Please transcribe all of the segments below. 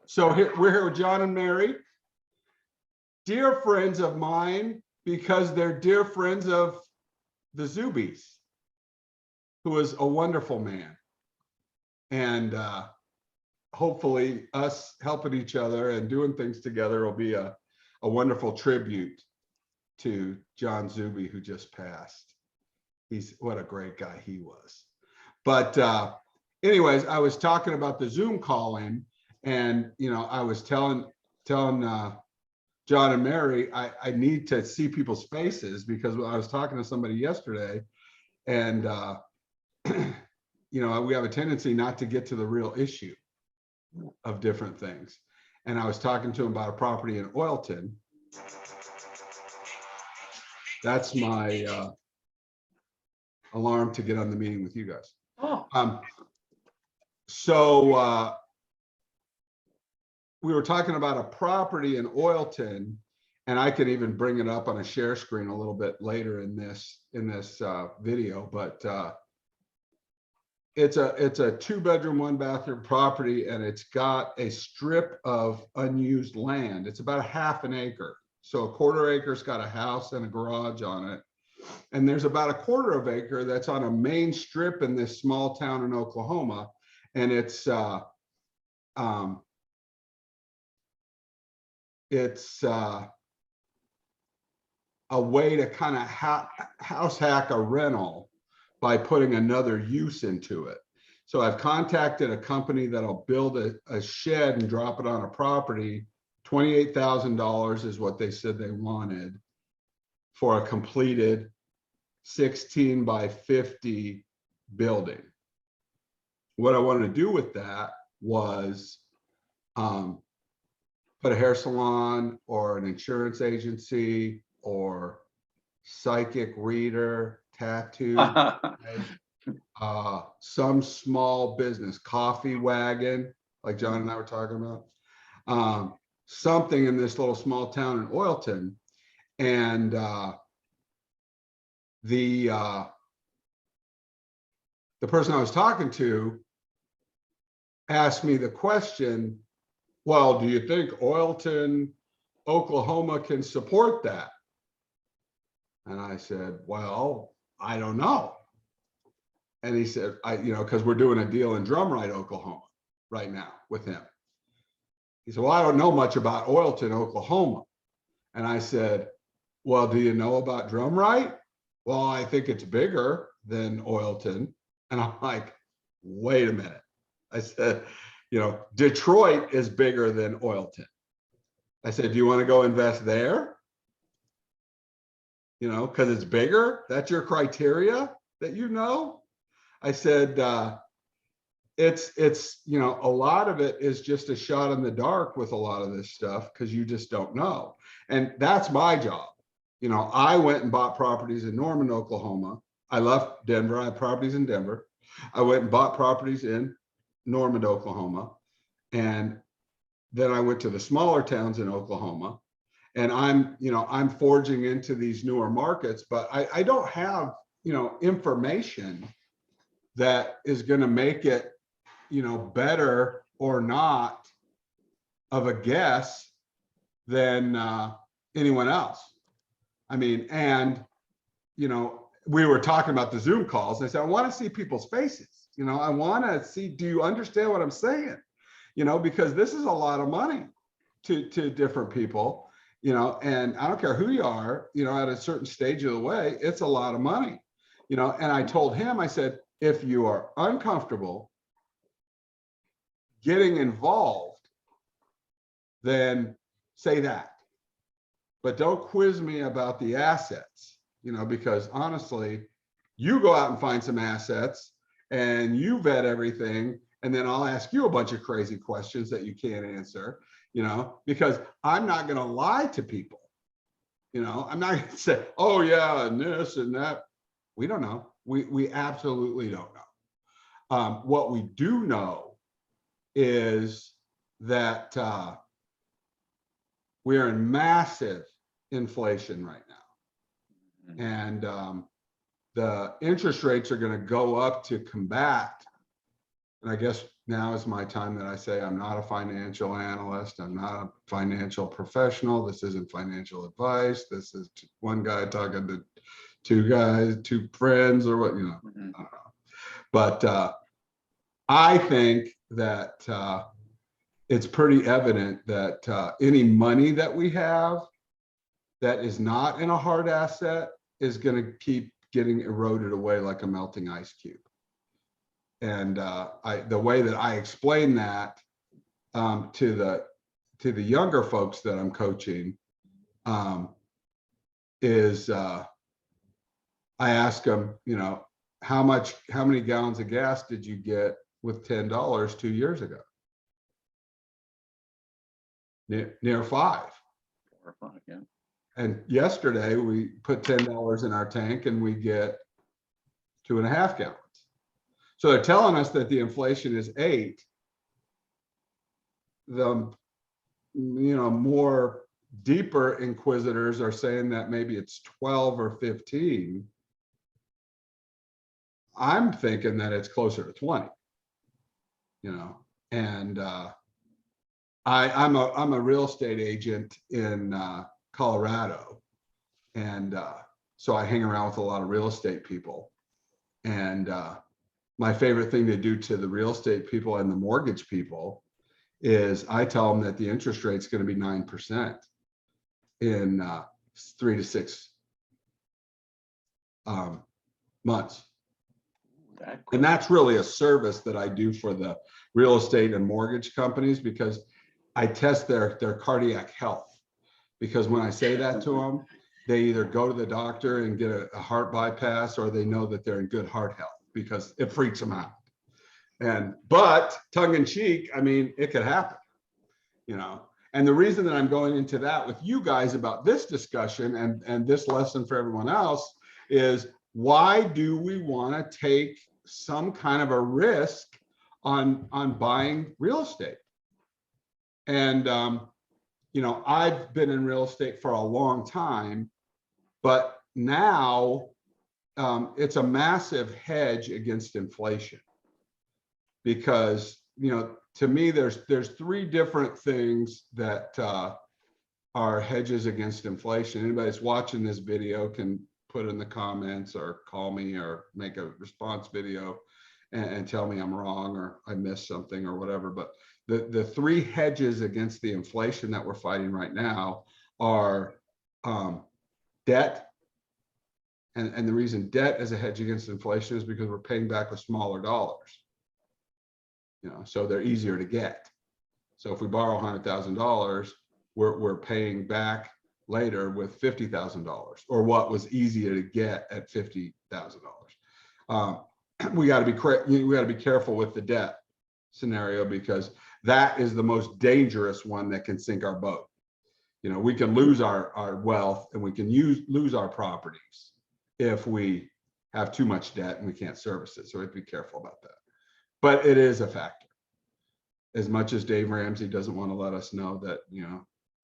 So here, we're here with John and Mary, dear friends of mine, because they're dear friends of the Zubies, who is a wonderful man. And hopefully us helping each other and doing things together will be a wonderful tribute to John Zuby, who just passed. What a great guy he was. But anyways, I was talking about the Zoom calling, and I was telling John and Mary, I need to see people's faces, because I was talking to somebody yesterday, and we have a tendency not to get to the real issue of different things. And I was talking to him about a property in Oilton. That's my alarm to get on the meeting with you guys. Oh. So we were talking about a property in Oilton, and I could even bring it up on a share screen a little bit later in this video, but it's a 2-bedroom, 1-bathroom property, and it's got a strip of unused land. It's about a half an acre. So a quarter acre's got a house and a garage on it. And there's about a quarter of acre that's on a main strip in this small town in Oklahoma. And it's a way to kind of house hack a rental by putting another use into it. So I've contacted a company that'll build a shed and drop it on a property. $28,000 is what they said they wanted for a completed 16 by 50 building. What I wanted to do with that was put a hair salon or an insurance agency or psychic reader, tattoo, some small business, coffee wagon, like John and I were talking about, something in this little small town in Oilton. And the person I was talking to asked me the question, well, do you think Oilton, Oklahoma can support that? And I said, well, I don't know. And he said, because we're doing a deal in Drumright, Oklahoma right now with him. He said, well, I don't know much about Oilton, Oklahoma. And I said, well, do you know about Drumright? Well, I think it's bigger than Oilton. And I'm like, wait a minute. I said, Detroit is bigger than Oilton. I said, do you want to go invest there? Because it's bigger. That's your criteria that I said, it's a lot of it is just a shot in the dark with a lot of this stuff, because you just don't know. And that's my job. I went and bought properties in Norman, Oklahoma. I left Denver. I have properties in Denver. I went and bought properties in Norman, Oklahoma. And then I went to the smaller towns in Oklahoma. And I'm forging into these newer markets, but I don't have, information that is going to make it, better or not of a guess than anyone else. I mean, and, we were talking about the Zoom calls. I said, I want to see people's faces. I want to see, do you understand what I'm saying? Because this is a lot of money to different people, and I don't care who you are, at a certain stage of the way, it's a lot of money, and I told him, I said, if you are uncomfortable getting involved, then say that, but don't quiz me about the assets, because honestly, you go out and find some assets and you vet everything, and then I'll ask you a bunch of crazy questions that you can't answer, because I'm not going to lie to people. I'm not going to say, oh yeah, and this and that. We don't know. We absolutely don't know. What we do know is that we're in massive inflation right now. And the interest rates are going to go up to combat And I guess now is my time that I say I'm not a financial analyst. I'm not a financial professional. This isn't financial advice. This is one guy talking to two guys, two friends, or what, I don't know. But I think that it's pretty evident that any money that we have that is not in a hard asset is going to keep getting eroded away like a melting ice cube. And the way that I explain that to the younger folks that I'm coaching is I ask them, how many gallons of gas did you get with $10 2 years ago? Near 5. 4 or 5, yeah. And yesterday we put $10 in our tank and we get 2.5 gallons. So they're telling us that the inflation is 8. The more deeper inquisitors are saying that maybe it's 12 or 15. I'm thinking that it's closer to 20. And I'm a real estate agent in Colorado, and so I hang around with a lot of real estate people. And my favorite thing to do to the real estate people and the mortgage people is I tell them that the interest rate is going to be 9% in 3 to 6 months. And that's really a service that I do for the real estate and mortgage companies, because I test their cardiac health. Because when I say that to them, they either go to the doctor and get a heart bypass, or they know that they're in good heart health, because it freaks them out. But tongue in cheek, I mean, it could happen, And the reason that I'm going into that with you guys about this discussion and this lesson for everyone else is, why do we want to take some kind of a risk on buying real estate? And I've been in real estate for a long time, but now it's a massive hedge against inflation, because to me there's 3 different things that are hedges against inflation. Anybody that's watching this video can put in the comments or call me or make a response video and tell me I'm wrong or I missed something or whatever. But the 3 hedges against the inflation that we're fighting right now are debt. And the reason debt is a hedge against inflation is because we're paying back with smaller dollars. So they're easier to get. So if we borrow $100,000, we're paying back later with $50,000, or what was easier to get at $50,000. We got to be careful with the debt scenario, because that is the most dangerous one that can sink our boat. We can lose our wealth, and we can lose our properties if we have too much debt and we can't service it. So we have to be careful about that. But it is a factor. As much as Dave Ramsey doesn't want to let us know that,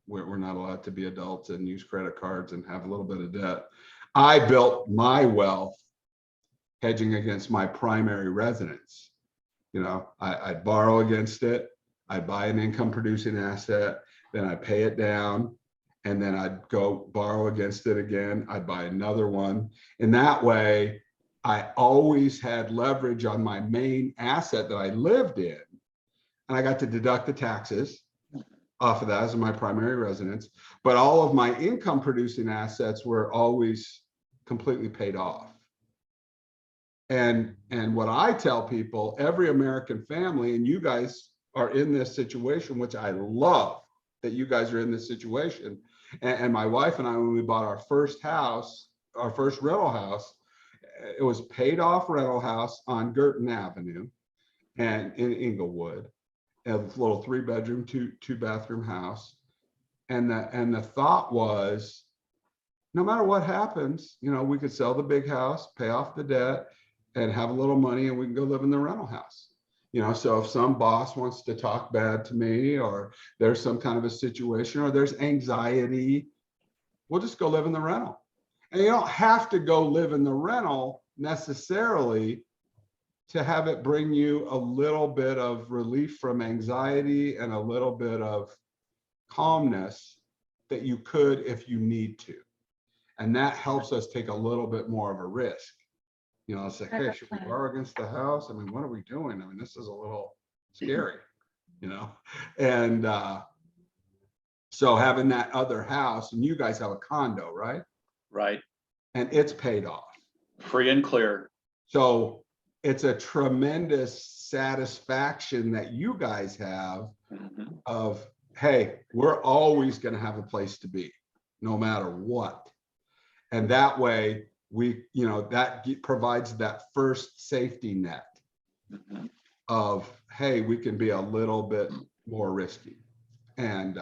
we're not allowed to be adults and use credit cards and have a little bit of debt. I built my wealth hedging against my primary residence. I'd borrow against it. I'd buy an income producing asset, then I'd pay it down, and then I'd go borrow against it again. I'd buy another one. In that way, I always had leverage on my main asset that I lived in, and I got to deduct the taxes off of that as my primary residence. But all of my income producing assets were always completely paid off. And what I tell people, every American family, and you guys are in this situation, which I love that you guys are in this situation. And my wife and I, when we bought our first house, our first rental house, it was paid off rental house on Girton Avenue and in Inglewood, a little 3-bedroom, 2-bathroom house. And the thought was, no matter what happens, we could sell the big house, pay off the debt, and have a little money, and we can go live in the rental house. So if some boss wants to talk bad to me, or there's some kind of a situation, or there's anxiety, we'll just go live in the rental. And you don't have to go live in the rental necessarily to have it bring you a little bit of relief from anxiety and a little bit of calmness that you could if you need to. And that helps us take a little bit more of a risk. You know, it's like, hey, should we borrow against the house? I mean, what are we doing? I mean, this is a little scary, you know? And so having that other house, and you guys have a condo, right? Right. And it's paid off. Free and clear. So it's a tremendous satisfaction that you guys have of, hey, we're always going to have a place to be, no matter what. And that way we, you know, that provides that first safety net of, hey, we can be a little bit more risky. And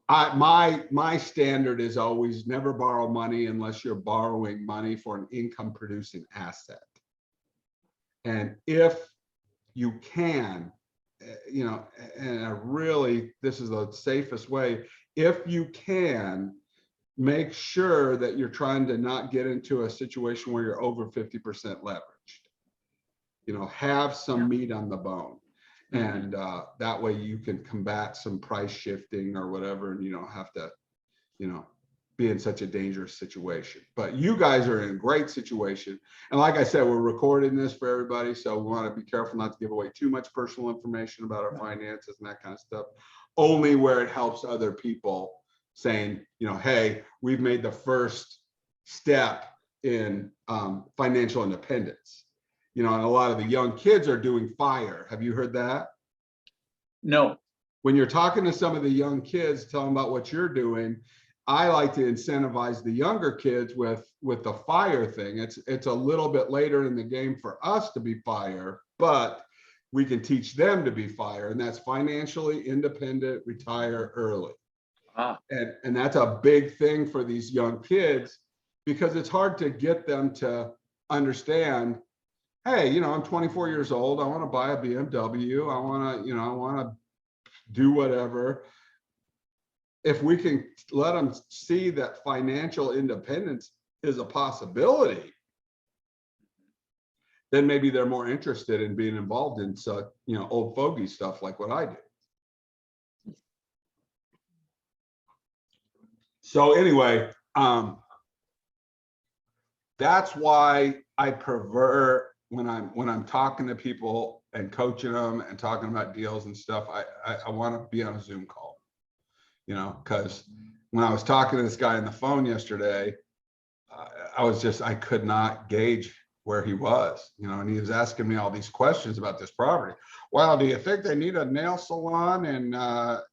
my standard is always never borrow money unless you're borrowing money for an income producing asset. And if you can, you know, and really, this is the safest way, if you can, make sure that you're trying to not get into a situation where you're over 50% leveraged. You know, have some meat on the bone. And that way you can combat some price shifting or whatever, and you don't have to, you know, be in such a dangerous situation. But you guys are in a great situation. And like I said, we're recording this for everybody, so we want to be careful not to give away too much personal information about our finances and that kind of stuff, only where it helps other people, saying, you know, hey, we've made the first step in financial independence. You know, and a lot of the young kids are doing FIRE. Have you heard that? No. When you're talking to some of the young kids, tell them about what you're doing. I like to incentivize the younger kids with the FIRE thing. It's a little bit later in the game for us to be FIRE, but we can teach them to be FIRE, and that's financially independent, retire early. And that's a big thing for these young kids, because it's hard to get them to understand, hey, you know, I'm 24 years old. I want to buy a BMW. I want to, you know, I want to do whatever. If we can let them see that financial independence is a possibility, then maybe they're more interested in being involved in such, you know, old fogey stuff like what I do. So anyway, that's why I prefer when I'm talking to people and coaching them and talking about deals and stuff, I want to be on a Zoom call, you know, because when I was talking to this guy on the phone yesterday, I could not gauge where he was, you know, and he was asking me all these questions about this property. Well, do you think they need a nail salon in,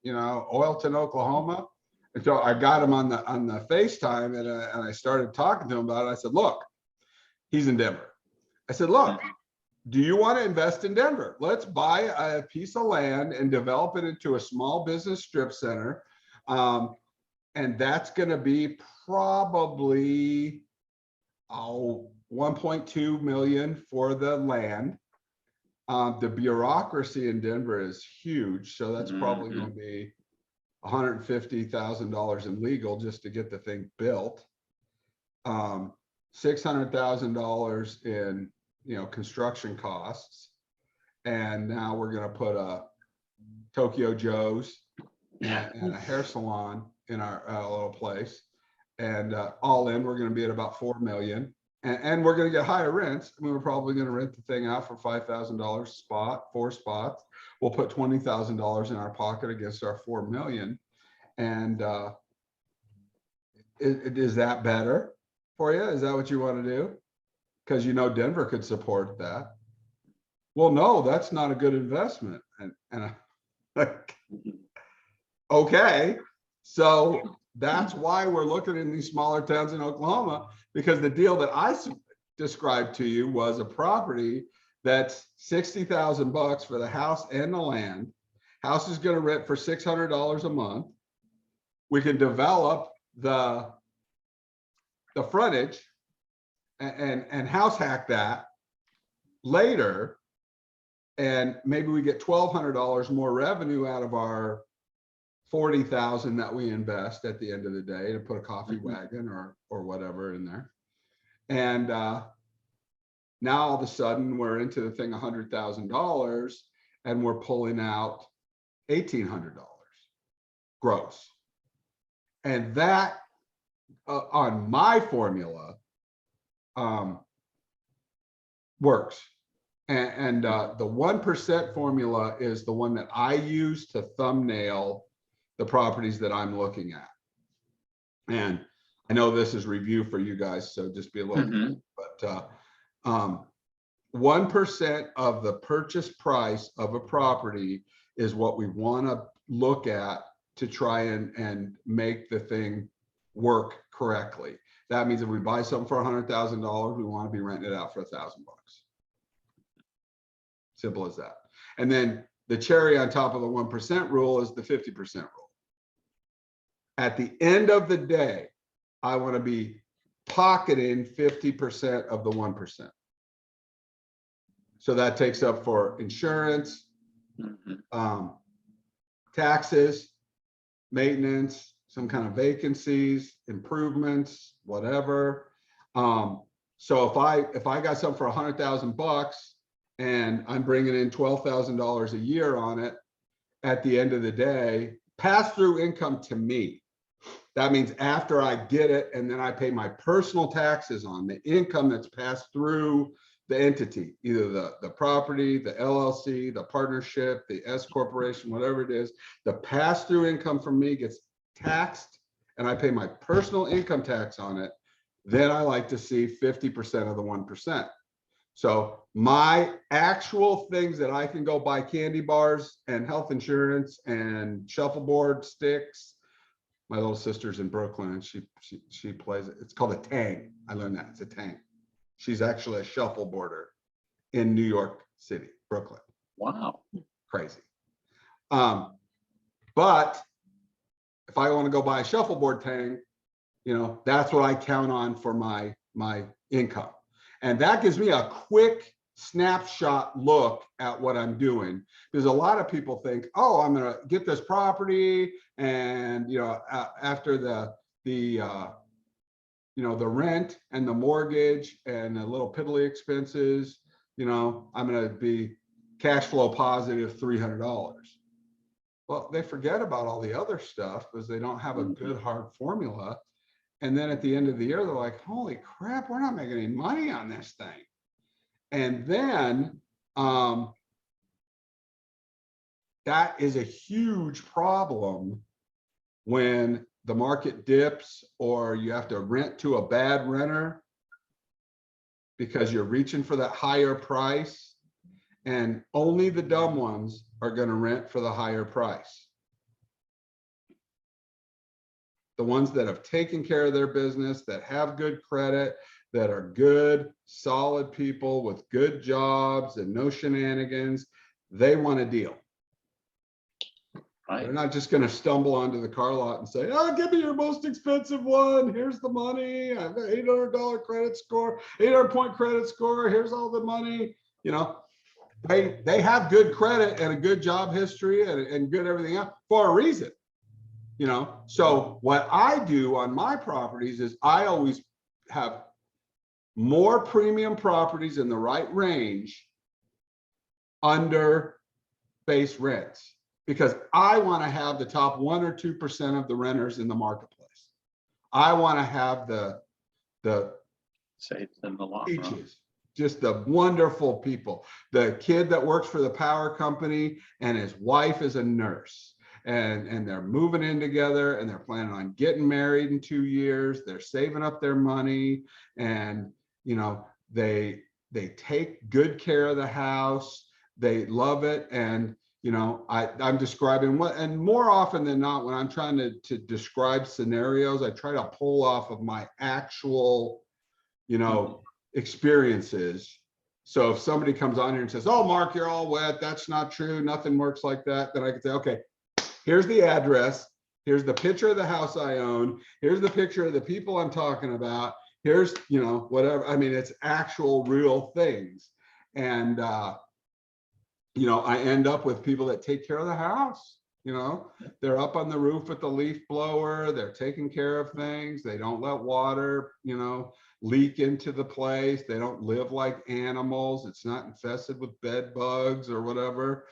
you know, Oilton, Oklahoma? And so I got him on the FaceTime, and I started talking to him about it. I said, look, he's in Denver. I said, look, do you want to invest in Denver? Let's buy a piece of land and develop it into a small business strip center. And that's going to be probably 1.2 million for the land. The bureaucracy in Denver is huge, so that's probably going to be $150,000 in legal just to get the thing built. $600,000 in, you know, construction costs, and now we're going to put a Tokyo Joe's and a hair salon in our little place, and all in we're going to be at about 4 million, and we're going to get higher rents. I mean, we're probably going to rent the thing out for $5,000 spot, 4 spots. We'll put $20,000 in our pocket against our 4 million. And is that better for you? Is that what you want to do? Because, you know, Denver could support that. Well, no, that's not a good investment. And like, okay, so that's why we're looking in these smaller towns in Oklahoma, because the deal that I described to you was a property that's $60,000 for the house and the land. House is going to rent for $600 a month. We can develop the frontage and house hack that later, and maybe we get $1,200 more revenue out of our $40,000 that we invest at the end of the day to put a coffee wagon or whatever in there. And now all of a sudden we're into the thing $100,000 and we're pulling out $1,800 gross. And that on my formula works. And the 1% formula is the one that I use to thumbnail the properties that I'm looking at. And I know this is review for you guys, so just be a little, Mhm. but 1% of the purchase price of a property is what we want to look at to try and make the thing work correctly. That means if we buy something for $100,000, we want to be renting it out for $1,000. Simple as that. And then the cherry on top of the 1% rule is the 50% rule. At the end of the day, I want to be pocketing 50% of the 1%. So that takes up for insurance, taxes, maintenance, some kind of vacancies, improvements, whatever. So if I got something for $100,000 and I'm bringing in $12,000 a year on it, at the end of the day, pass-through income to me. That means after I get it and then I pay my personal taxes on the income that's passed through the entity, either the property, the LLC, the partnership, the S corporation, whatever it is, the pass-through income from me gets taxed and I pay my personal income tax on it. Then I like to see 50% of the 1%. So my actual things that I can go buy candy bars and health insurance and shuffleboard sticks. My little sister's in Brooklyn and she plays it. It's called a tang. I learned that it's a tang. She's actually a shuffleboarder in New York City, Brooklyn. Wow. Crazy. But if I want to go buy a shuffleboard tang, that's what I count on for my income. And that gives me a quick snapshot look at what I'm doing, because a lot of people think, oh, I'm going to get this property and after the rent and the mortgage and the little piddly expenses, I'm going to be cash flow positive $300. Well, they forget about all the other stuff because they don't have a good hard formula. And then at the end of the year, they're like, holy crap, we're not making any money on this thing. And then that is a huge problem when the market dips or you have to rent to a bad renter because you're reaching for that higher price, and only the dumb ones are going to rent for the higher price. The ones that have taken care of their business, that have good credit, that are good, solid people with good jobs and no shenanigans, they want a deal. Right. They're not just going to stumble onto the car lot and say, oh, give me your most expensive one. Here's the money. I have an $800 credit score, 800-point credit score. Here's all the money. They have good credit and a good job history and good everything else for a reason. So what I do on my properties is I always have more premium properties in the right range under base rents, because I want to have the top 1 or 2% of the renters in the marketplace. I want to have the Safe in the long run. peaches, just the wonderful people. The kid that works for the power company and his wife is a nurse. And they're moving in together and they're planning on getting married in 2 years. They're saving up their money and, they take good care of the house. They love it. And, I'm describing and more often than not, when I'm trying to describe scenarios, I try to pull off of my actual, experiences. So if somebody comes on here and says, oh, Mark, you're all wet, that's not true, nothing works like that, then I can say, okay, here's the address. Here's the picture of the house I own. Here's the picture of the people I'm talking about. Here's, whatever. I mean, it's actual real things. And, I end up with people that take care of the house. They're up on the roof with the leaf blower. They're taking care of things. They don't let water, leak into the place. They don't live like animals. It's not infested with bed bugs or whatever.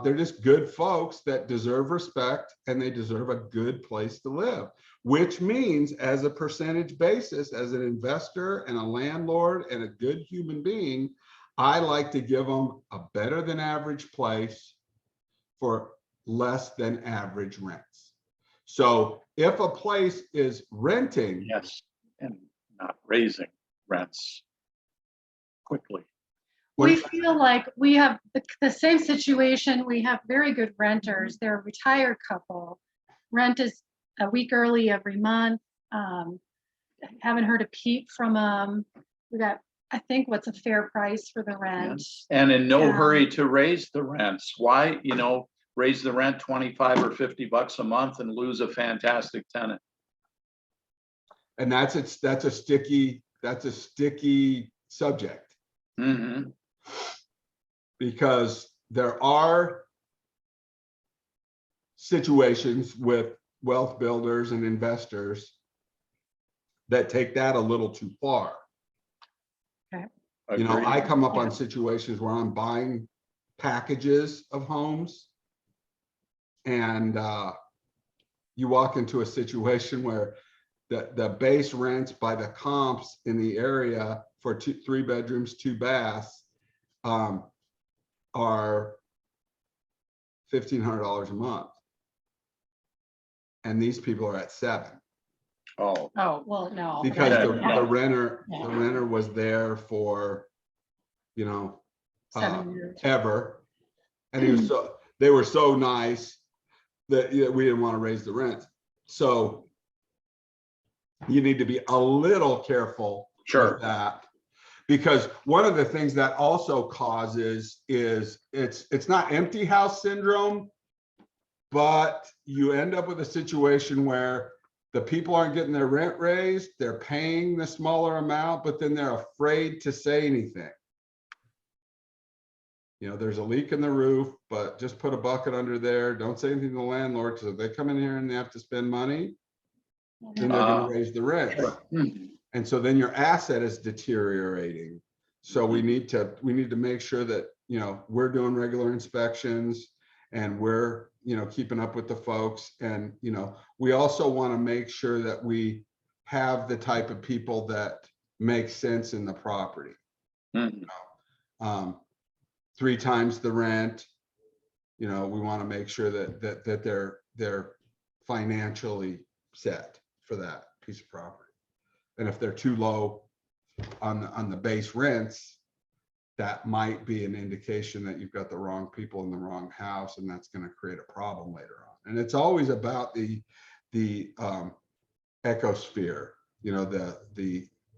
They're just good folks that deserve respect, and they deserve a good place to live, which means as a percentage basis, as an investor and a landlord and a good human being, I like to give them a better than average place for less than average rents. So if a place is renting, Yes, and not raising rents quickly. We feel like we have the same situation. We have very good renters. They're a retired couple. Rent is a week early every month. Haven't heard a peep from them. We got, I think, what's a fair price for the rent. And in no Yeah. hurry to raise the rents. Why, raise the rent 25 or 50 bucks a month and lose a fantastic tenant? and that's a sticky subject, Mm-hmm. because there are situations with wealth builders and investors that take that a little too far. I come up on situations where I'm buying packages of homes, and you walk into a situation where the base rents by the comps in the area for 3 bedrooms, 2 baths are $1,500 a month, and these people are at 7. Oh, Oh, well, no. Because Yeah. the renter Yeah. was there for 7 years. ever, and they were so nice that we didn't want to raise the rent. So you need to be a little careful sure. with that, because one of the things that also causes is it's not empty house syndrome, but you end up with a situation where the people aren't getting their rent raised, they're paying the smaller amount, but then they're afraid to say anything. There's a leak in the roof, but just put a bucket under there. Don't say anything to the landlord, because if they come in here and they have to spend money, then they're going to raise the rent. Mhm. And so then your asset is deteriorating. So we need to make sure that, we're doing regular inspections, and we're, keeping up with the folks. And, we also want to make sure that we have the type of people that make sense in the property. Mhm. 3 times the rent, we want to make sure that they're financially set for that piece of property. And if they're too low on the base rents, that might be an indication that you've got the wrong people in the wrong house, and that's going to create a problem later on. And it's always about the ecosphere,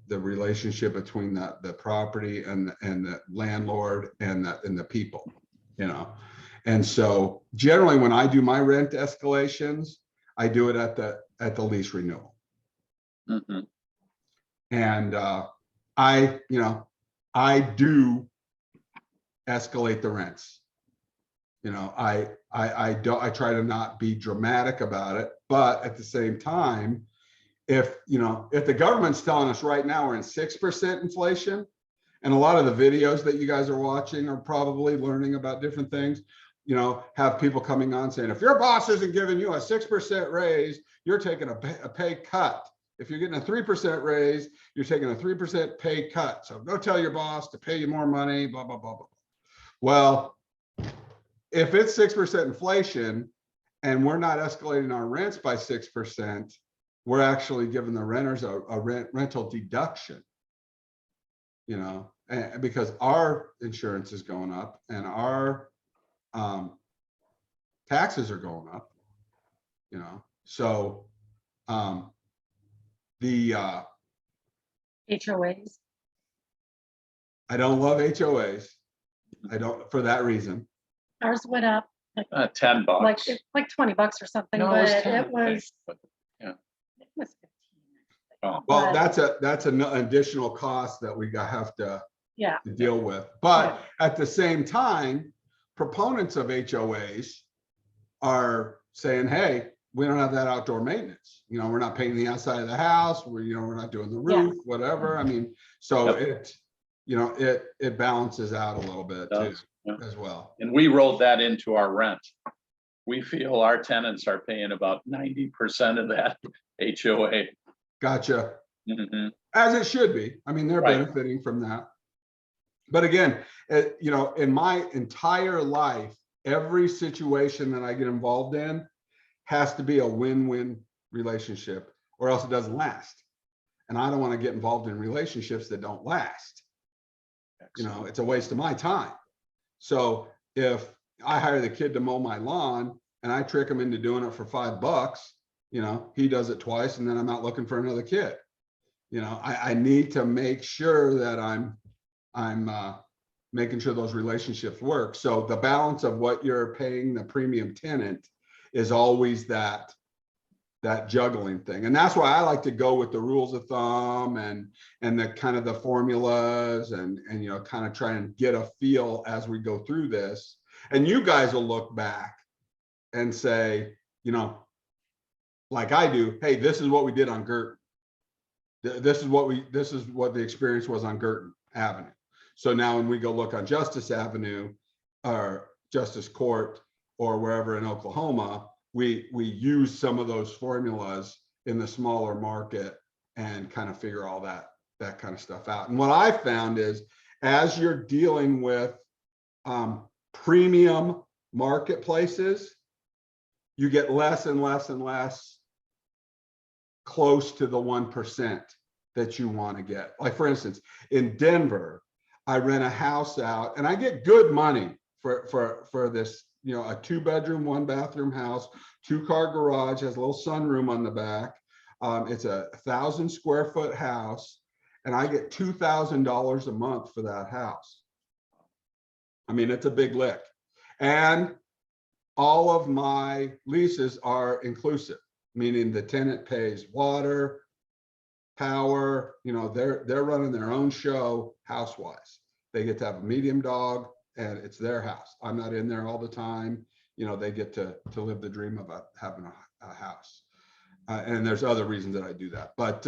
the relationship between the property and the landlord and the people, And so generally when I do my rent escalations, I do it at the lease renewal. Mhm. And I do escalate the rents. I try to not be dramatic about it, but at the same time, if the government's telling us right now we're in 6% inflation, and a lot of the videos that you guys are watching are probably learning about different things, have people coming on saying, if your boss isn't giving you a 6% raise, you're taking a pay cut. If you're getting a 3% raise, you're taking a 3% pay cut. So go tell your boss to pay you more money, blah, blah, blah, blah. Well, if it's 6% inflation and we're not escalating our rents by 6%, we're actually giving the renters a rental deduction, and because our insurance is going up and our taxes are going up, so the HOAs. I don't love HOAs. I don't, for that reason. Ours went up $10. like $20 or something, No, but 10, it was but, yeah. it was 15. Oh. Well, But- that's an additional cost that we have to Yeah. deal with. But at the same time, proponents of HOAs are saying, hey, we don't have that outdoor maintenance. You know, we're not painting the outside of the house. We're not doing the roof, whatever. I mean, so Yep. it balances out a little bit too, Does, yeah. as well. And we rolled that into our rent. We feel our tenants are paying about 90% of that HOA. Gotcha. Mhm. As it should be. I mean, they're Right. benefiting from that. But again, in my entire life, every situation that I get involved in has to be a win-win relationship, or else it doesn't last. And I don't want to get involved in relationships that don't last. It's a waste of my time. So if I hire the kid to mow my lawn and I trick him into doing it for $5, he does it twice, and then I'm out looking for another kid. I need to make sure that I'm making sure those relationships work. So the balance of what you're paying the premium tenant is always that juggling thing. And that's why I like to go with the rules of thumb and the kind of the formulas and kind of try and get a feel as we go through this. And you guys will look back and say, like I do, hey, this is what we did on Girton. This is what the experience was on Girton Avenue. So now when we go look on Justice Avenue or Justice Court or wherever in Oklahoma, we use some of those formulas in the smaller market and kind of figure all that kind of stuff out. And what I found is, as you're dealing with premium marketplaces, you get less and less and less close to the 1% that you want to get. Like, for instance, in Denver, I rent a house out and I get good money for this, a 2-bedroom, 1-bathroom house, 2-car garage, has a little sunroom on the back. It's a 1,000 square foot house, and I get $2,000 a month for that house. I mean, it's a big lick. And all of my leases are inclusive, meaning the tenant pays water, power, they're running their own show house-wise. They get to have a medium dog and it's their house. I'm not in there all the time. They get to live the dream of having a house. And there's other reasons that I do that. But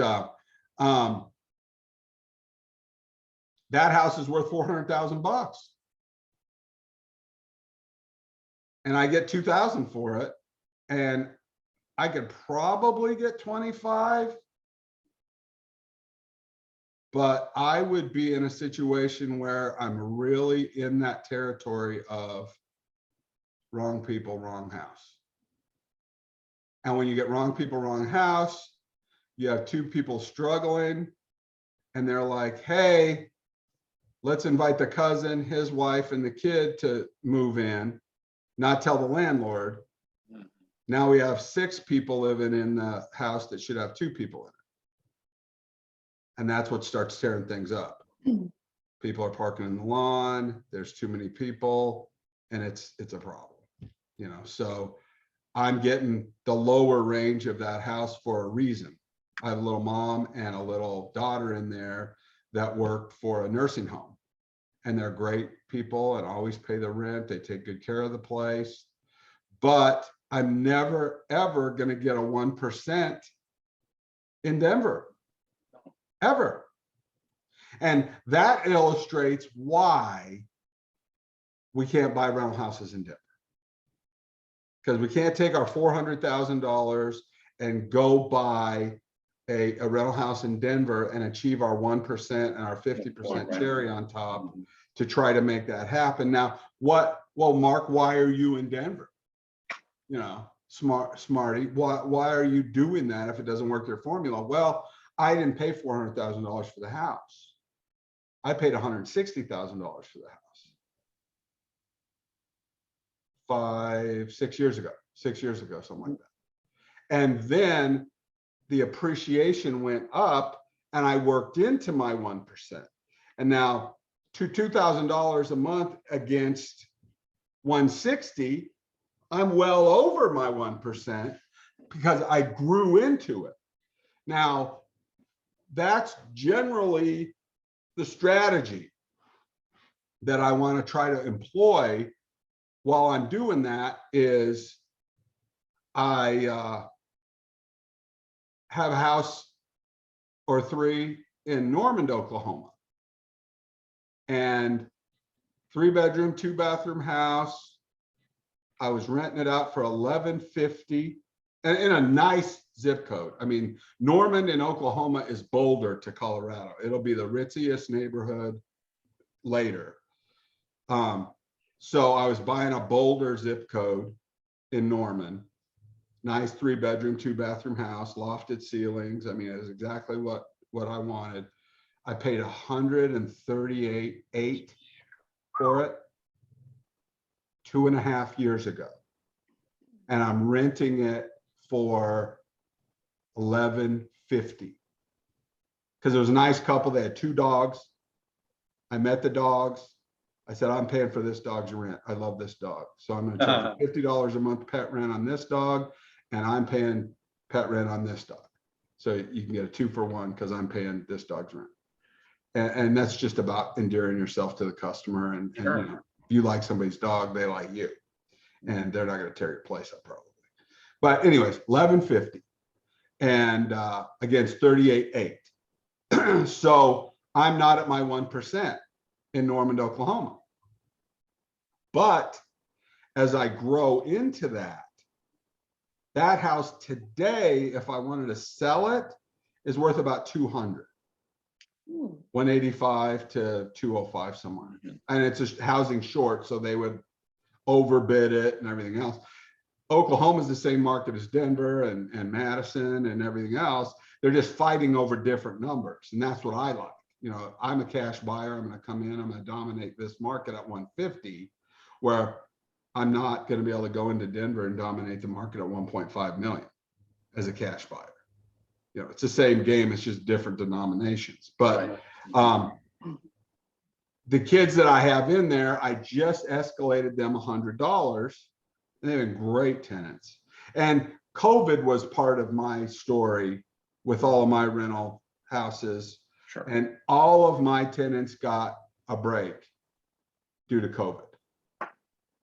that house is worth $400,000. And I get $2,000 for it. And I could probably get 25, but I would be in a situation where I'm really in that territory of wrong people, wrong house. And when you get wrong people, wrong house, you have 2 people struggling and they're like, hey, let's invite the cousin, his wife, and the kid to move in, not tell the landlord. Now we have 6 people living in the house that should have 2 people in it. And that's what starts tearing things up. People are parking in the lawn, there's too many people, and it's a problem. So I'm getting the lower range of that house for a reason. I have a little mom and a little daughter in there that work for a nursing home, and they're great people and always pay the rent. They take good care of the place, but I'm never, ever going to get a 1% in Denver, ever. And that illustrates why we can't buy rental houses in Denver. Because we can't take our $400,000 and go buy a rental house in Denver and achieve our 1% and our 50% cherry on top to try to make that happen. Now, well, Mark, why are you in Denver? Smarty, why are you doing that if it doesn't work your formula? Well, I didn't pay $400,000 for the house. I paid $160,000 for the house. 6 years ago, something like that. And then the appreciation went up and I worked into my 1%. And now to $2,000 a month against 160, I'm well over my 1% because I grew into it. Now, that's generally the strategy that I want to try to employ while I'm doing that is I have a house or three in Norman, Oklahoma. And 3-bedroom, 2-bathroom house. I was renting it out for $11.50 and in a nice zip code. I mean, Norman in Oklahoma is Boulder to Colorado. It'll be the ritziest neighborhood later. So I was buying a Boulder zip code in Norman. Nice 3-bedroom, 2-bathroom house, lofted ceilings. I mean, it was exactly what I wanted. I paid $138,800 for it 2.5 years ago. And I'm renting it for $11.50 because it was a nice couple. They had 2 dogs. I met the dogs. I said, I'm paying for this dog's rent. I love this dog. So I'm going to charge $50 a month pet rent on this dog. And I'm paying pet rent on this dog. So you can get a 2-for-1 because I'm paying this dog's rent. And that's just about endearing yourself to the customer. And Sure. you know, if you like somebody's dog, they like you. And they're not going to tear your place up probably. But anyways, $11.50. And against $38,800. So I'm not at my 1% in Norman, Oklahoma. But as I grow into that house today, if I wanted to sell it, is worth about 200. 185 to 205 somewhere. And it's a housing short, so they would overbid it and everything else. Oklahoma is the same market as Denver and Madison and everything else. They're just fighting over different numbers. And that's what I like. You know, I'm a cash buyer. I'm going to come in, I'm going to dominate this market at 150, where I'm not going to be able to go into Denver and dominate the market at 1.5 million as a cash buyer. You know, it's the same game, it's just different denominations. But the kids that I have in there, I just escalated them $100, and they've been great tenants. And COVID was part of my story with all of my rental houses. Sure. And all of my tenants got a break due to COVID.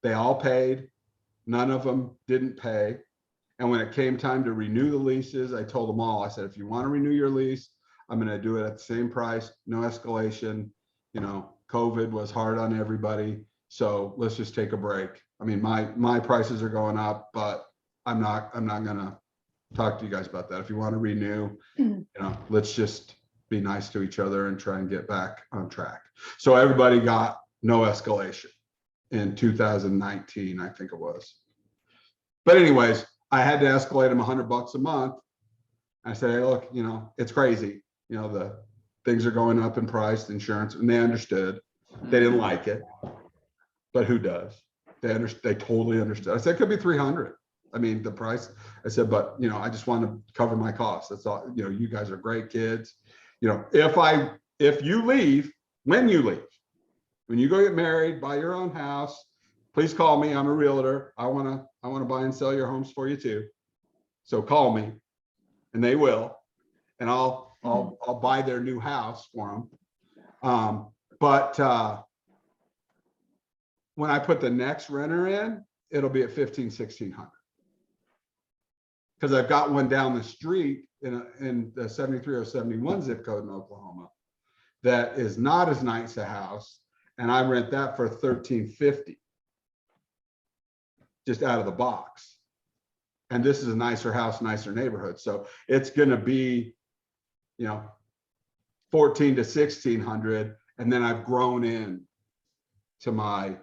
They all paid, none of them didn't pay. And when it came time to renew the leases, I told them all, I said, if you want to renew your lease, I'm going to do it at the same price, no escalation. You know, COVID was hard on everybody. So let's just take a break. I mean, my prices are going up, but I'm not going to talk to you guys about that. If you want to renew, you know, let's just be nice to each other and try and get back on track. So everybody got no escalation in 2019, I think it was. But anyways, I had to escalate them $100 a month. I said, hey, look, you know, it's crazy. You know, the things are going up in price, insurance, and they understood. They didn't like it, but who does? They totally understood. I said, it could be 300. I mean, the price, I said, but you know, I just want to cover my costs. That's all. You know, you guys are great kids. You know, if you leave, when you go get married, buy your own house, please call me. I'm a realtor. I want to buy and sell your homes for you too. So call me, and they will, and I'll buy their new house for them. But when I put the next renter in, it'll be at 1,500-1,600. Because I've got one down the street in the 73071 zip code in Oklahoma that is not as nice a house, and I rent that for $1,350, just out of the box. And this is a nicer house, nicer neighborhood, so it's going to be, you know, 1,400 to 1,600, and then I've grown in to my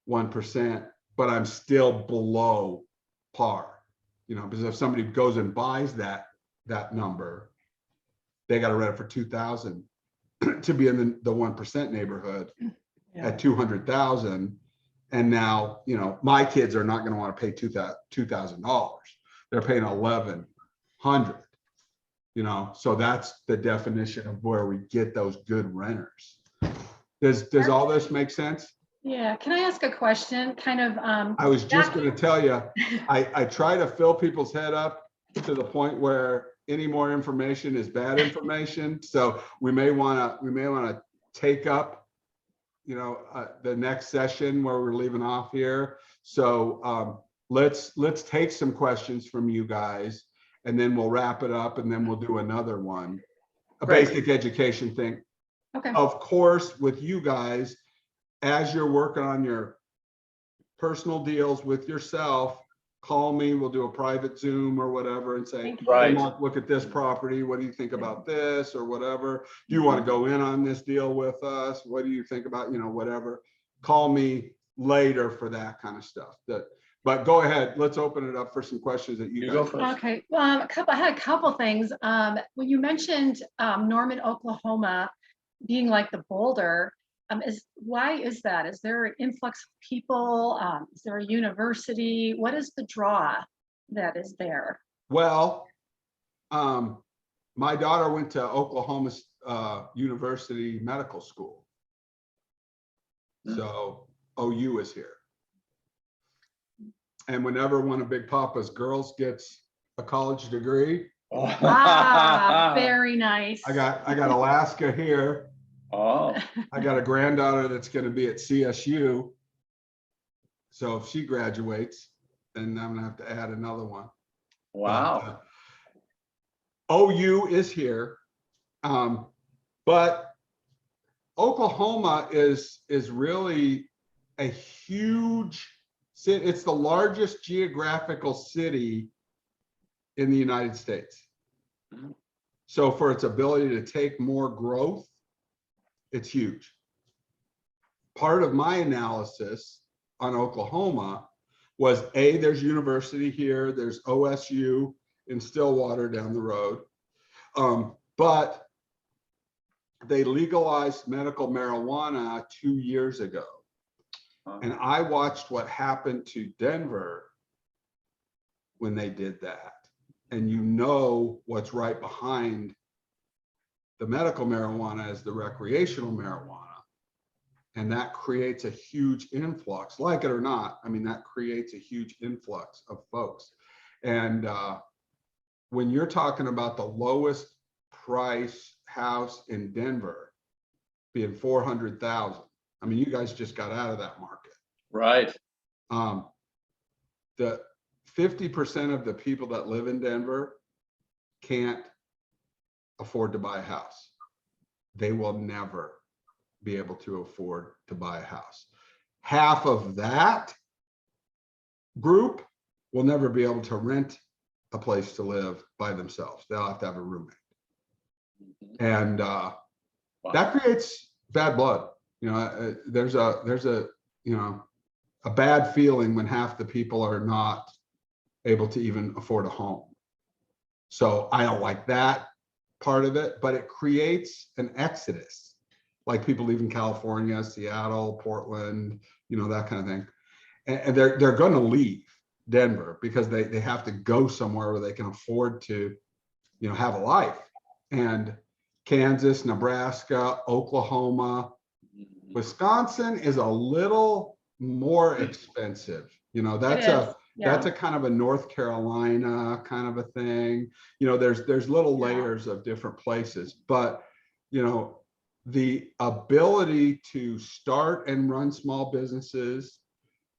1%, but I'm still below par. You know, because if somebody goes and buys that number, they got to rent it for 2,000 to be in the 1% neighborhood at 200,000. And now, you know, my kids are not going to want to pay $2,000. They're paying $1,100. You know, so that's the definition of where we get those good renters. Does all this make sense? Yeah, can I ask a question? Kind of, I was just going to tell you, I try to fill people's head up to the point where any more information is bad information. So we may want to take up, you know, the next session where we're leaving off here. So let's take some questions from you guys, and then we'll wrap it up, and then we'll do another one, a Great. basic education thing. Okay, Of course, with you guys, as you're working on your personal deals with yourself, call me, we'll do a private Zoom or whatever and say, Thank you. hey, Right. Mark, look at this property. What do you think about this or whatever? Do you want to go in on this deal with us? What do you think about, whatever? Call me later for that kind of stuff. But go ahead, let's open it up for some questions that you You guys. go first. okay. Well, I had a couple things. When you mentioned Norman, Oklahoma being like the Boulder, why is that? Is there an influx of people? Is there a university? What is the draw that is there? Well, my daughter went to Oklahoma University Medical School. So OU is here. And whenever one of Big Papa's girls gets a college degree, Ah, very nice. I got Alaska here. Oh, I got a granddaughter that's going to be at CSU. So if she graduates, then I'm gonna have to add another one. wow. But, OU is here. But Oklahoma is really a huge city. It's the largest geographical city in the United States. Mhm. So for its ability to take more growth, it's huge. Part of my analysis on Oklahoma was there's university here, there's OSU in Stillwater down the road. But they legalized medical marijuana 2 years ago. And I watched what happened to Denver when they did that. And what's right behind the medical marijuana is the recreational marijuana. And that creates a huge influx, like it or not. I mean, that creates a huge influx of folks. And when you're talking about the lowest price house in Denver being 400,000, I mean, you guys just got out of that market. Right. The 50% of the people that live in Denver can't afford to buy a house. They will never be able to afford to buy a house. Half of that group will never be able to rent a place to live by themselves. They'll have to have a roommate. And that creates bad blood. There's a bad feeling when half the people are not able to even afford a home. So I don't like that part of it, but it creates an exodus, like people leaving California, Seattle, Portland, that kind of thing. And they're going to leave Denver because they have to go somewhere where they can afford to, have a life. And Kansas, Nebraska, Oklahoma, Wisconsin is a little more expensive. That's a kind of a North Carolina kind of a thing. There's little layers of different places, but the ability to start and run small businesses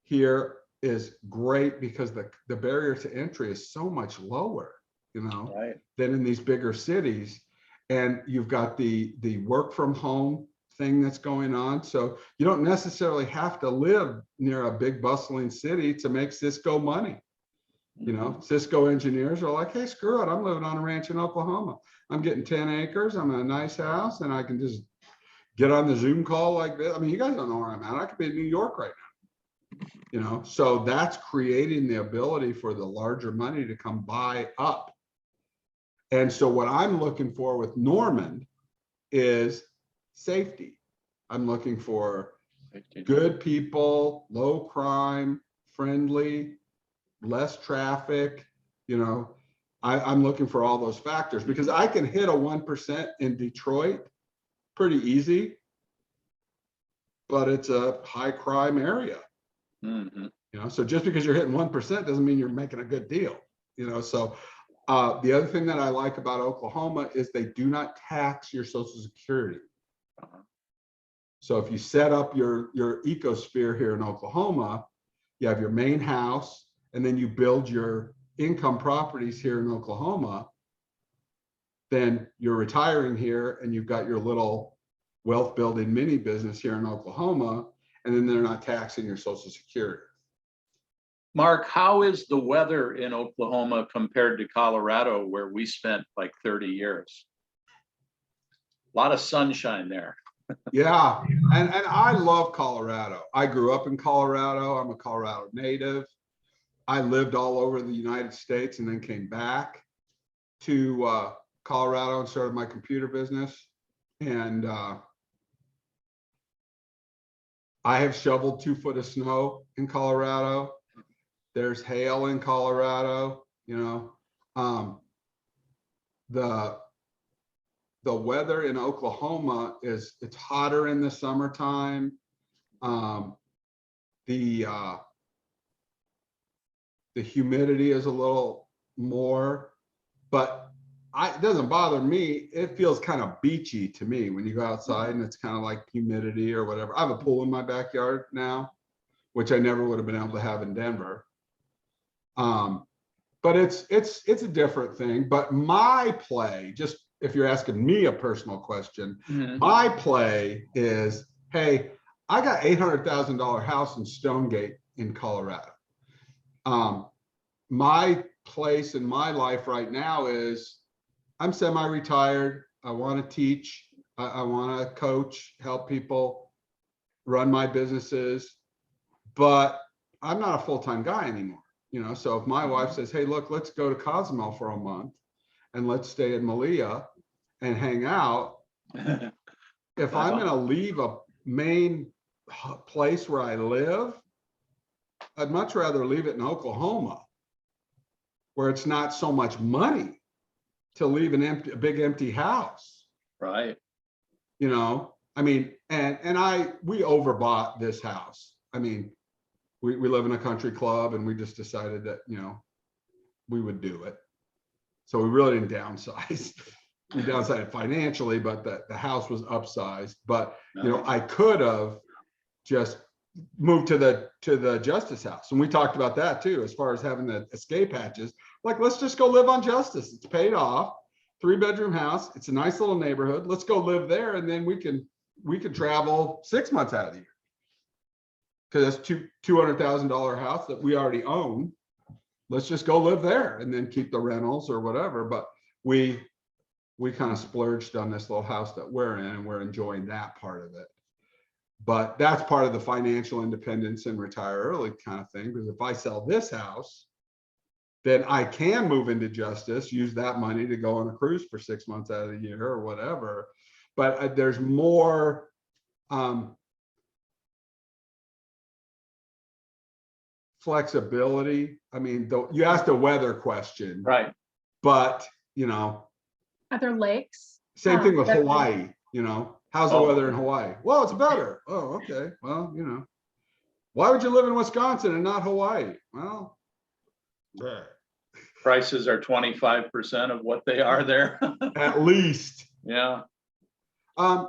here is great because the barrier to entry is so much lower, Right. than in these bigger cities. And you've got the work from home thing that's going on. So you don't necessarily have to live near a big bustling city to make Cisco money. Cisco engineers are like, hey, screw it. I'm living on a ranch in Oklahoma. I'm getting 10 acres. I'm in a nice house and I can just get on the Zoom call like this. I mean, you guys don't know where I'm at. I could be in New York right now, so that's creating the ability for the larger money to come buy up. And so what I'm looking for with Norman is safety. I'm looking for good people, low crime, friendly, less traffic. I'm looking for all those factors because I can hit a 1% in Detroit pretty easy, but it's a high crime area. So just because you're hitting 1% doesn't mean you're making a good deal. So the other thing that I like about Oklahoma is they do not tax your Social Security. So if you set up your ecosphere here in Oklahoma, you have your main house and then you build your income properties here in Oklahoma, then you're retiring here and you've got your little wealth building mini business here in Oklahoma, and then they're not taxing your Social Security. Mark, how is the weather in Oklahoma compared to Colorado, where we spent like 30 years? A lot of sunshine there. Yeah, and I love Colorado. I grew up in Colorado. I'm a Colorado native. I lived all over the United States and then came back to Colorado and started my computer business. And I have shoveled 2 foot of snow in Colorado. There's hail in Colorado, you know. The weather in Oklahoma it's hotter in the summertime. The humidity is a little more, but it doesn't bother me. It feels kind of beachy to me when you go outside and it's kind of like humidity or whatever. I have a pool in my backyard now, which I never would have been able to have in Denver. But it's a different thing. But my play, just if you're asking me a personal question, my play is, hey, I got $800,000 house in Stonegate in Colorado. My place in my life right now is I'm semi-retired. I want to teach. I want to coach, help people run my businesses, but I'm not a full-time guy anymore. You know, so if my wife says, hey, look, let's go to Cozumel for a month and let's stay in Malia and hang out. If I'm going to leave a main place where I live, I'd much rather leave it in Oklahoma, where it's not so much money to leave a big empty house. Right. You know, I mean, we overbought this house. I mean, we live in a country club and we just decided that, you know, we would do it. So we really didn't downsize. We downsized financially, but the house was upsized. But, you know, I could have just moved to the Justice House. And we talked about that too, as far as having the escape hatches. Like, let's just go live on Justice. It's paid off, 3-bedroom house. It's a nice little neighborhood. Let's go live there. And then we can travel 6 months out of the year. Because that's $200,000 house that we already own. Let's just go live there and then keep the rentals or whatever. But we kind of splurged on this little house that we're in, and we're enjoying that part of it. But that's part of the financial independence and retire early kind of thing. Because if I sell this house, then I can move into Justice, use that money to go on a cruise for 6 months out of the year or whatever. But there's more flexibility. I mean, you asked a weather question, Right. but you know, Are there lakes? same thing with that- Hawaii. You know, how's the weather in Hawaii? Well, it's better. Oh, okay. Well, you know, why would you live in Wisconsin and not Hawaii? Well, Prices are 25% of what they are there. at least. Yeah.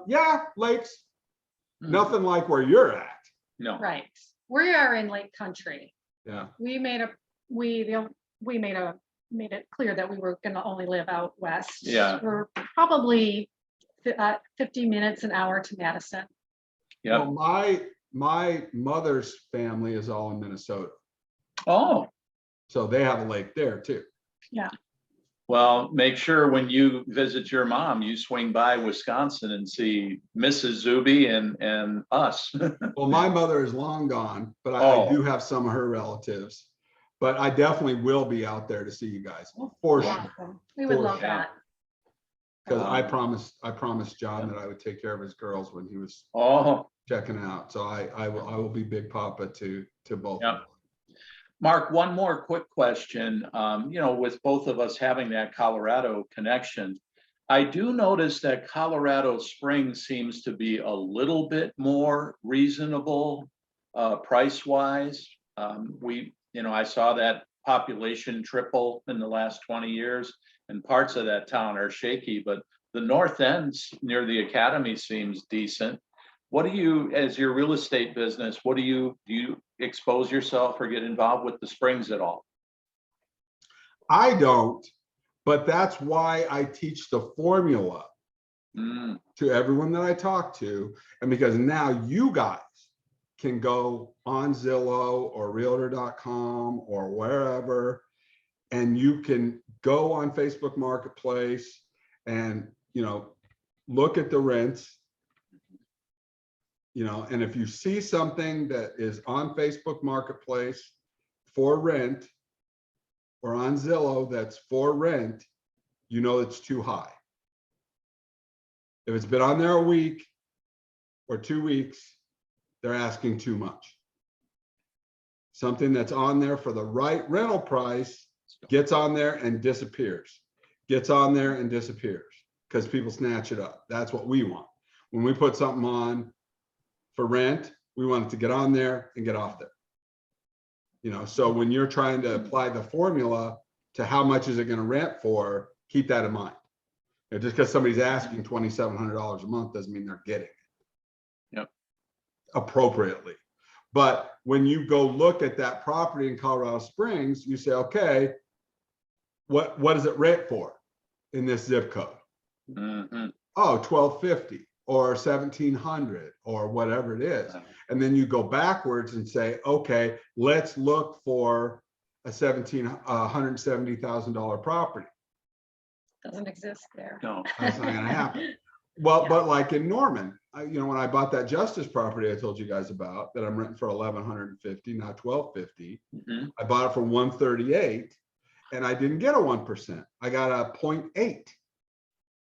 Yeah, lakes. Nothing like where you're at. No. Right. We are in Lake Country. Yeah. We made it clear that we were going to only live out west. Yeah. We're probably 50 minutes, an hour to Madison. Yeah. Well, my mother's family is all in Minnesota, Oh, so they have a lake there too. Yeah. well, make sure when you visit your mom, you swing by Wisconsin and see Mrs. Zuby and us. Well, my mother is long gone, but Oh. I do have some of her relatives. But I definitely will be out there to see you guys for sure. Awesome. We would For love sure. that. Because I promised John that I would take care of his girls when he was Oh, checking out. So I will be Big Papa to both. Yep. Mark, one more quick question. You know, with both of us having that Colorado connection, I do notice that Colorado Springs seems to be a little bit more reasonable price-wise. I saw that population triple in the last 20 years, and parts of that town are shaky, but the north ends near the academy seems decent. What do you, as your real estate business, what do you expose yourself or get involved with the springs at all? I don't, but that's why I teach the formula Mm, to everyone that I talk to. And because now you guys can go on Zillow or realtor.com or wherever, and you can go on Facebook Marketplace and, look at the rents, and if you see something that is on Facebook Marketplace for rent or on Zillow that's for rent, it's too high. If it's been on there a week or 2 weeks, they're asking too much. Something that's on there for the right rental price gets on there and disappears, gets on there and disappears because people snatch it up. That's what we want. When we put something on for rent, we want it to get on there and get off there. So when you're trying to apply the formula to how much is it going to rent for, keep that in mind. Just because somebody's asking $2,700 a month doesn't mean they're getting it. Yep. Appropriately. But when you go look at that property in Colorado Springs, you say, okay, what does it rent for in this zip code? mm-hmm. Oh, 1,250 or 1,700 or whatever it is. And then you go backwards and say, okay, let's look for a $170,000 property. Doesn't exist there. No. That's not going to happen. Well, but like in Norman, when I bought that Justice property I told you guys about that I'm renting for 1,150, not 1,250, Mm-hmm. I bought it for 138 and I didn't get a 1%. I got a 0.8.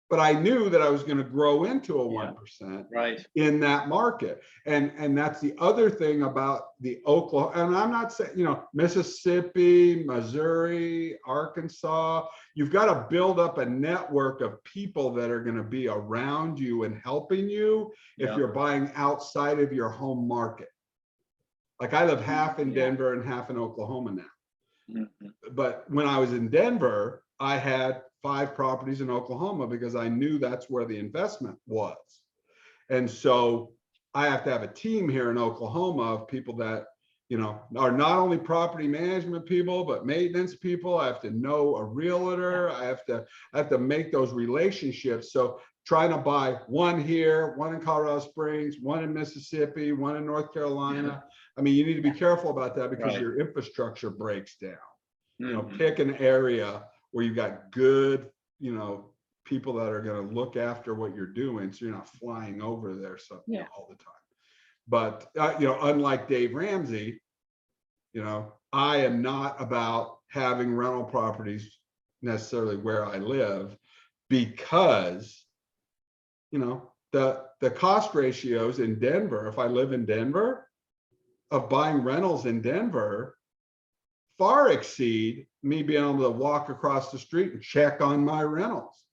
But I knew that I was going to grow into a 1% Right. in that market. And that's the other thing about the Oklahoma, and I'm not saying, Mississippi, Missouri, Arkansas, you've got to build up a network of people that are going to be around you and helping you if you're buying outside of your home market. Like I live half in Denver and half in Oklahoma now. Mm-hmm. But when I was in Denver, I had 5 properties in Oklahoma because I knew that's where the investment was. And so I have to have a team here in Oklahoma of people that, are not only property management people, but maintenance people. I have to know a realtor. I have to make those relationships. So trying to buy one here, one in Colorado Springs, one in Mississippi, one in North Carolina. I mean, you need to be careful about that because your infrastructure breaks down. Mm-hmm. Pick an area where you've got good, people that are going to look after what you're doing. So you're not flying over there all the time. But, unlike Dave Ramsey, I am not about having rental properties necessarily where I live because, the cost ratios in Denver, if I live in Denver, of buying rentals in Denver far exceed me being able to walk across the street and check on my rentals.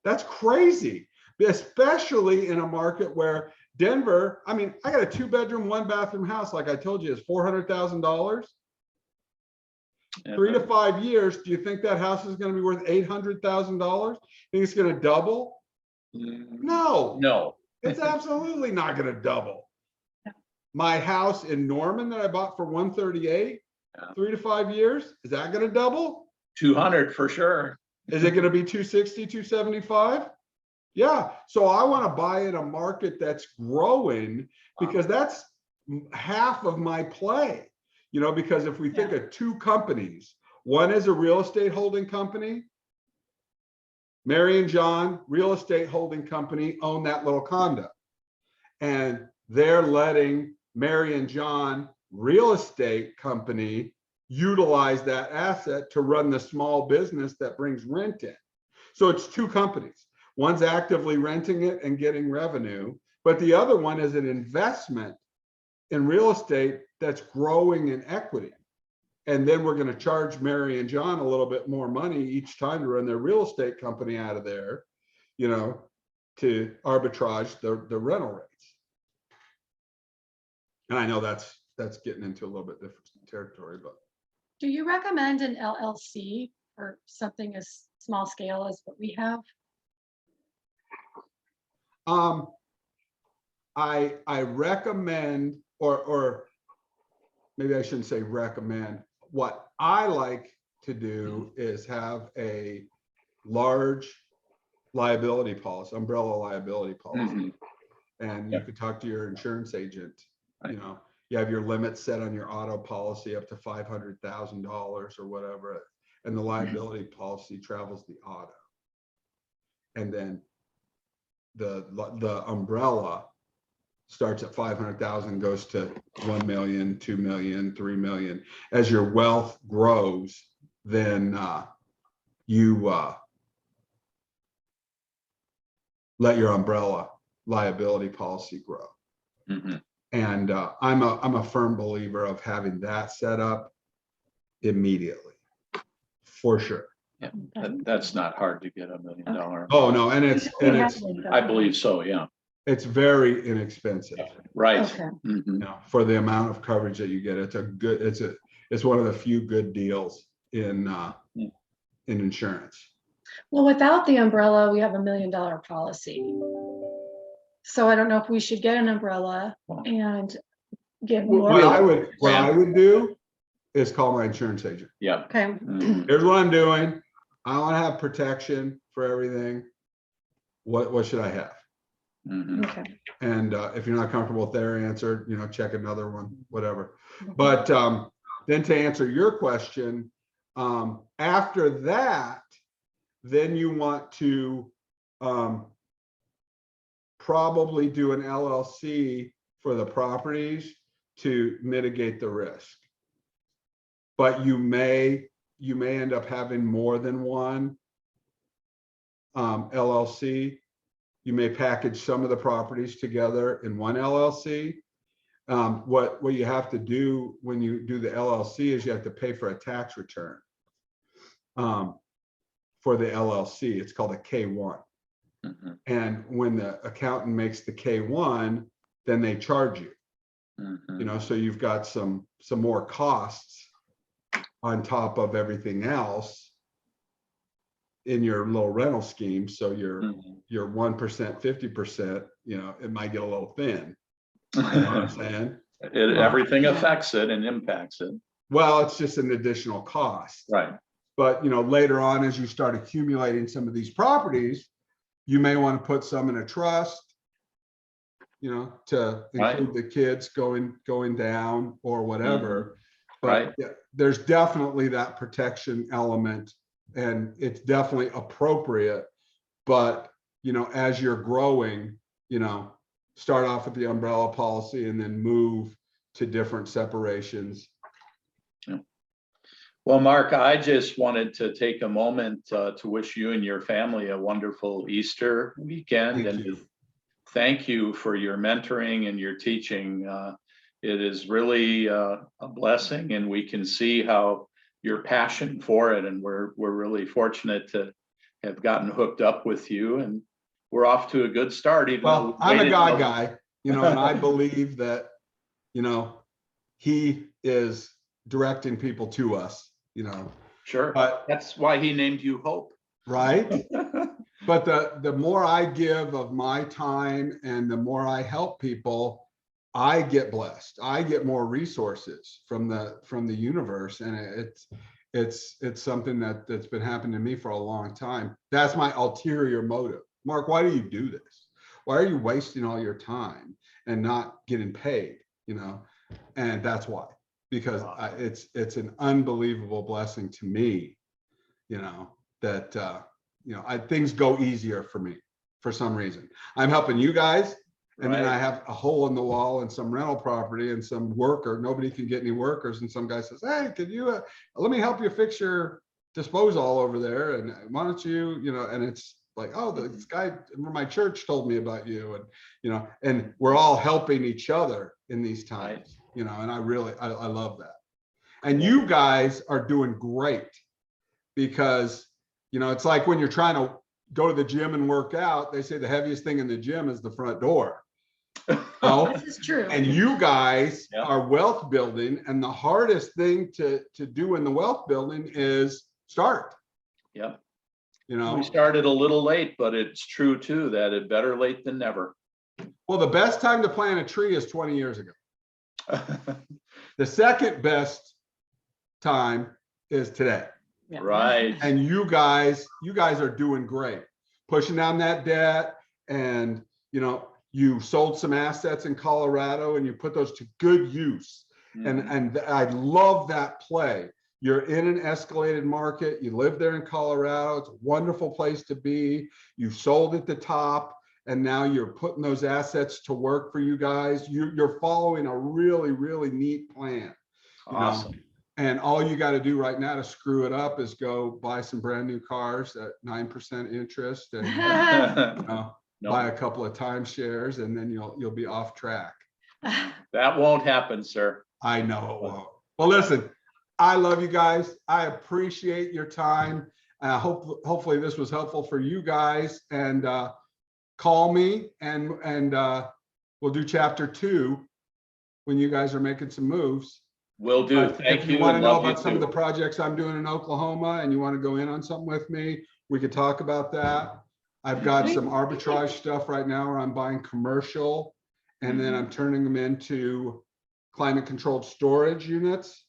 That's crazy, especially in a market where Denver, I mean, I got a 2-bedroom, 1-bathroom house, like I told you, is $400,000. 3 to 5 years, do you think that house is going to be worth $800,000? Think it's going to double? No, it's absolutely not going to double. My house in Norman that I bought for 138, 3 to 5 years, is that going to double? 200 for sure. Is it going to be 260, 275? Yeah. So I want to buy in a market that's growing because that's half of my play, because if we think of 2 companies, one is a real estate holding company. Mary and John, real estate holding company, own that little condo. And they're letting Mary and John real estate company utilize that asset to run the small business that brings rent in. So it's 2 companies. One's actively renting it and getting revenue, but the other one is an investment in real estate that's growing in equity. And then we're going to charge Mary and John a little bit more money each time to run their real estate company out of there, to arbitrage the rental rates. And I know that's getting into a little bit different territory, but. Do you recommend an LLC or something as small scale as what we have? I recommend, or maybe I shouldn't say recommend. What I like to do is have a large liability policy, umbrella liability policy. Mhm. And you Yep. could talk to your insurance agent, Right. you know, you have your limit set on your auto policy up to $500,000 or whatever. And the liability policy travels the auto. And then the umbrella starts at 500,000, goes to 1 million, 2 million, 3 million. As your wealth grows, then you let your umbrella liability policy grow. Mhm. And I'm a firm believer of having that set up immediately, for sure. Yeah, that's not hard to get $1 million. Oh, no, and I believe so, yeah. it's very inexpensive, Right. Okay. Mhm. you know, for the amount of coverage that you get. It's one of the few good deals in insurance. Well, without the umbrella, we have $1 million policy. So I don't know if we should get an umbrella and give more. What I would do is call my insurance agent. Yeah. Okay, Mhm. Here's what I'm doing. I want to have protection for everything. What should I have? Mhm. okay. And if you're not comfortable with their answer, you know, check another one, whatever. But then to answer your question, after that, then you want to probably do an LLC for the properties to mitigate the risk. But you may end up having more than one LLC. You may package some of the properties together in one LLC. What you have to do when you do the LLC is you have to pay for a tax return for the LLC. It's called a K-1. Mhm. And when the accountant makes the K-1, then they charge you. Mhm. You know, so you've got some more costs on top of everything else in your little rental scheme. So your Mhm. 1%, 50%, you know, it might get a little thin. You know what I'm saying? Everything affects it and impacts it. Well, it's just an additional cost. Right. But, you know, later on, as you start accumulating some of these properties, you may want to put some in a trust, you know, to include the kids going down or whatever. But Right. yeah, there's definitely that protection element, and it's definitely appropriate. But, you know, as you're growing, you know, start off with the umbrella policy and then move to different separations. Well, Mark, I just wanted to take a moment to wish you and your family a wonderful Easter weekend. Thank And you. thank you for your mentoring and your teaching. It is really a blessing, and we can see how your passion for it. And we're really fortunate to have gotten hooked up with you, and we're off to a good start. Even Well, I'm a God guy, you know, and I believe that, you know, he is directing people to us, you know. Sure, But that's why he named you Hope. right. But the more I give of my time and the more I help people, I get blessed. I get more resources from the universe, and it's something that's been happening to me for a long time. That's my ulterior motive. Mark, why do you do this? Why are you wasting all your time and not getting paid? You know, and that's why, because it's an unbelievable blessing to me, you know, that you know, things go easier for me for some reason. I'm helping you guys, and then I have a hole in the wall and some rental property and some worker. Nobody can get any workers, and some guy says, "Hey, could you let me help you fix your disposal over there? And why don't you, you know?" And it's like, "Oh, this guy from my church told me about you," and you know, and we're all helping each other in these times, you know. And I love that. And you guys are doing great, because you know, it's like when you're trying to go to the gym and work out, they say the heaviest thing in the gym is the front door. Oh, This is true. and you guys are wealth building, and the hardest thing to do in the wealth building is start. Yeah. You know, We started a little late, but it's true too that it better late than never. well, the best time to plant a tree is 20 years ago. The second best time is today. Right. And you guys are doing great, pushing down that debt. And, you sold some assets in Colorado and you put those to good use. Mhm. And I love that play. You're in an escalated market. You live there in Colorado. It's a wonderful place to be. You sold at the top, and now you're putting those assets to work for you guys. You're following a really, really neat plan. you know. Awesome. And all you got to do right now to screw it up is go buy some brand new cars at 9% interest and buy a No, couple of timeshares, and then you'll be off track. that won't happen, sir. I know it won't. Well, listen, I love you guys. I appreciate your time. Hopefully this was helpful for you guys. And call me and we'll do chapter 2 when you guys are making some moves. Will do. But Thank if you. you want to and know love you about some of the too. projects I'm doing in Oklahoma and you want to go in on something with me, we could talk about that. I've got some arbitrage stuff right now where I'm buying commercial and then I'm turning them into climate controlled storage units,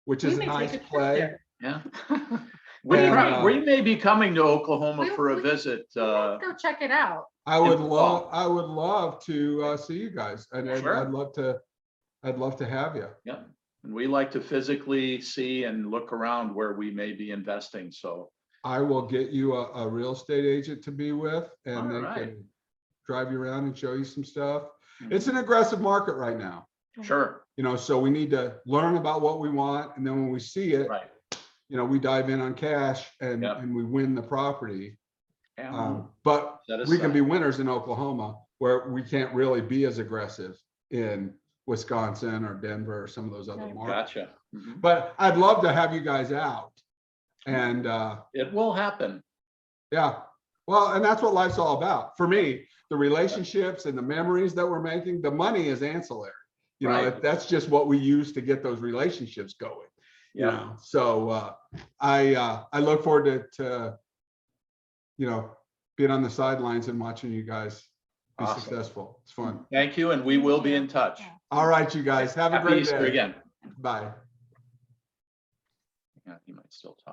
which is a nice play. Yeah. And, We may be coming to Oklahoma We- for a we- visit. Let's go check it out. I would in the fall. love to see you guys, and Sure. I'd love to have you. Yeah, and we like to physically see and look around where we may be investing, so. I will get you a real estate agent to be with, and they Alright. can drive you around and show you some stuff. Mhm. It's an aggressive market right now, Sure, so we need to learn about what we want, and then when we see it, right. we dive in on cash and Yep. we win the property. Yeah. But Set we can aside. be winners in Oklahoma, where we can't really be as aggressive in Wisconsin or Denver or some of those other Right. markets. Gotcha. Mhm. But I'd love to have you guys out. And It will happen. yeah, well, and that's what life's all about. For me, the relationships and the memories that we're making, the money is ancillary. Right. That's just what we use to get those relationships going. Yeah. So I look forward to being on the sidelines and watching you guys be Awesome. successful. It's fun. Thank you, and we will be in touch. Yeah. All right, you guys have a Happy great Easter day. again. Bye. Yeah, he might still talk.